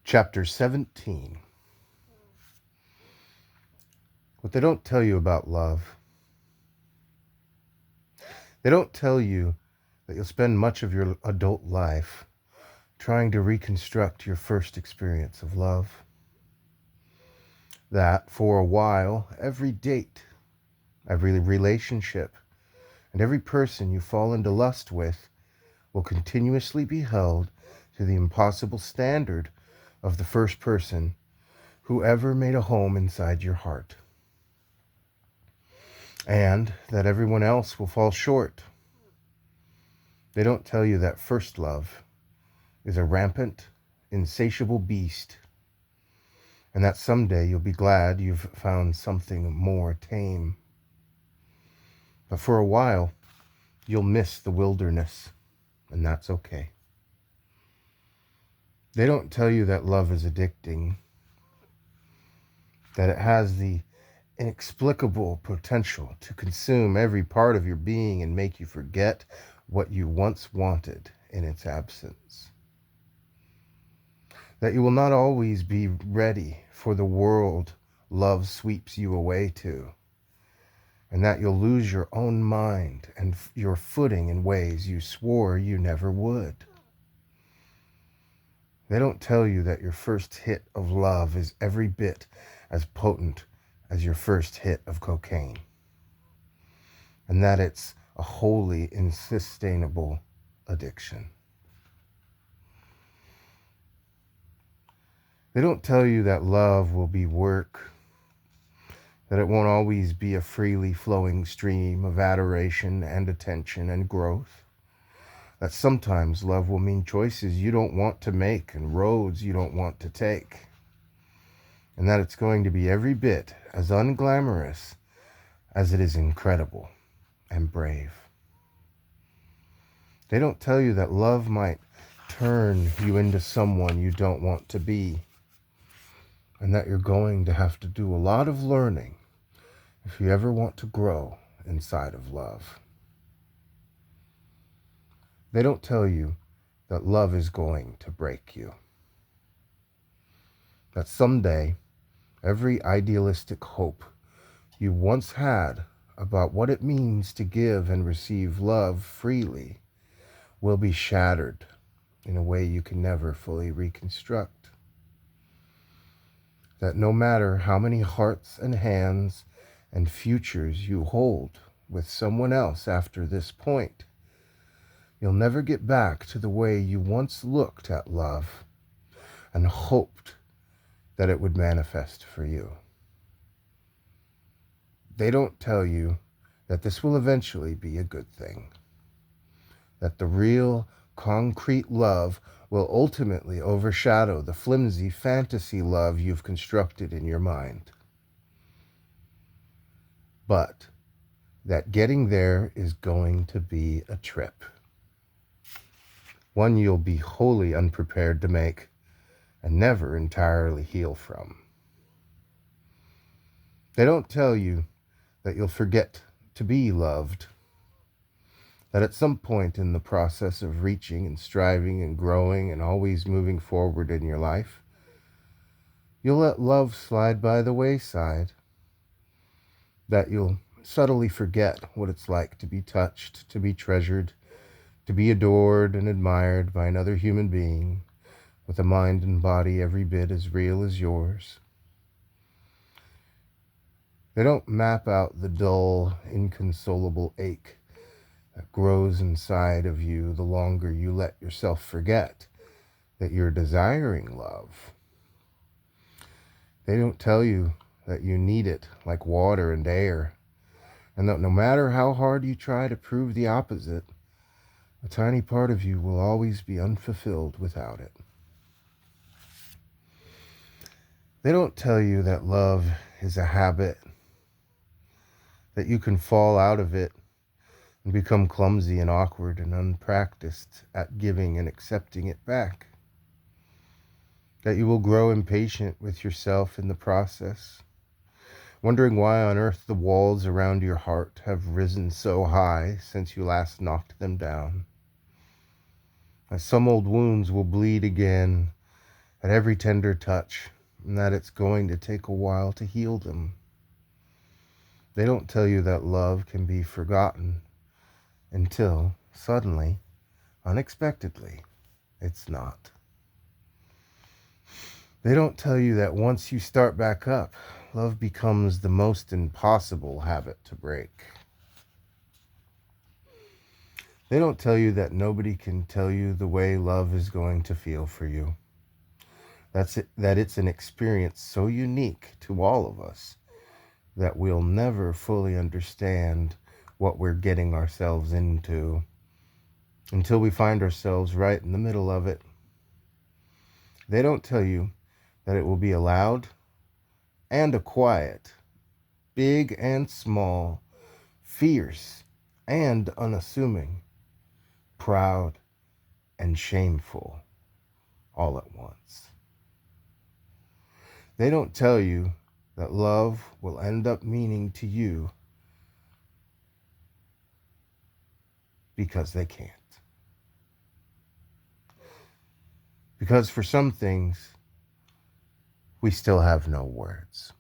Chapter 17. What they don't tell you about love. They don't tell you that you'll spend much of your adult life trying to reconstruct your first experience of love. That for a while, every date, every relationship, and every person you fall into lust with will continuously be held to the impossible standard of the first person who ever made a home inside your heart. And that everyone else will fall short. They don't tell you that first love is a rampant, insatiable beast, and that someday you'll be glad you've found something more tame. But for a while, you'll miss the wilderness, and that's okay. They don't tell you that love is addicting, that it has the inexplicable potential to consume every part of your being and make you forget what you once wanted in its absence. That you will not always be ready for the world love sweeps you away to, and that you'll lose your own mind and your footing in ways you swore you never would. They don't tell you that your first hit of love is every bit as potent as your first hit of cocaine, and that it's a wholly unsustainable addiction. They don't tell you that love will be work, that it won't always be a freely flowing stream of adoration and attention and growth, that sometimes love will mean choices you don't want to make and roads you don't want to take, and that it's going to be every bit as unglamorous as it is incredible and brave. They don't tell you that love might turn you into someone you don't want to be, and that you're going to have to do a lot of learning if you ever want to grow inside of love. They don't tell you that love is going to break you. That someday, every idealistic hope you once had about what it means to give and receive love freely will be shattered in a way you can never fully reconstruct. That no matter how many hearts and hands and futures you hold with someone else after this point, you'll never get back to the way you once looked at love and hoped that it would manifest for you. They don't tell you that this will eventually be a good thing, that the real, concrete love will ultimately overshadow the flimsy fantasy love you've constructed in your mind. But that getting there is going to be a trip, one you'll be wholly unprepared to make and never entirely heal from. They don't tell you that you'll forget to be loved, that at some point in the process of reaching and striving and growing and always moving forward in your life, you'll let love slide by the wayside, that you'll subtly forget what it's like to be touched, to be treasured, to be adored and admired by another human being with a mind and body every bit as real as yours. They don't map out the dull, inconsolable ache that grows inside of you the longer you let yourself forget that you're desiring love. They don't tell you that you need it like water and air, and that no matter how hard you try to prove the opposite, a tiny part of you will always be unfulfilled without it. They don't tell you that love is a habit, that you can fall out of it and become clumsy and awkward and unpracticed at giving and accepting it back, that you will grow impatient with yourself in the process, wondering why on earth the walls around your heart have risen so high since you last knocked them down, that some old wounds will bleed again, at every tender touch, and that it's going to take a while to heal them. They don't tell you that love can be forgotten until, suddenly, unexpectedly, it's not. They don't tell you that once you start back up, love becomes the most impossible habit to break. They don't tell you that nobody can tell you the way love is going to feel for you. That it's an experience so unique to all of us that we'll never fully understand what we're getting ourselves into until we find ourselves right in the middle of it. They don't tell you that it will be a loud and a quiet, big and small, fierce and unassuming, proud and shameful, all at once. They don't tell you that love will end up meaning to you because they can't. Because for some things, we still have no words.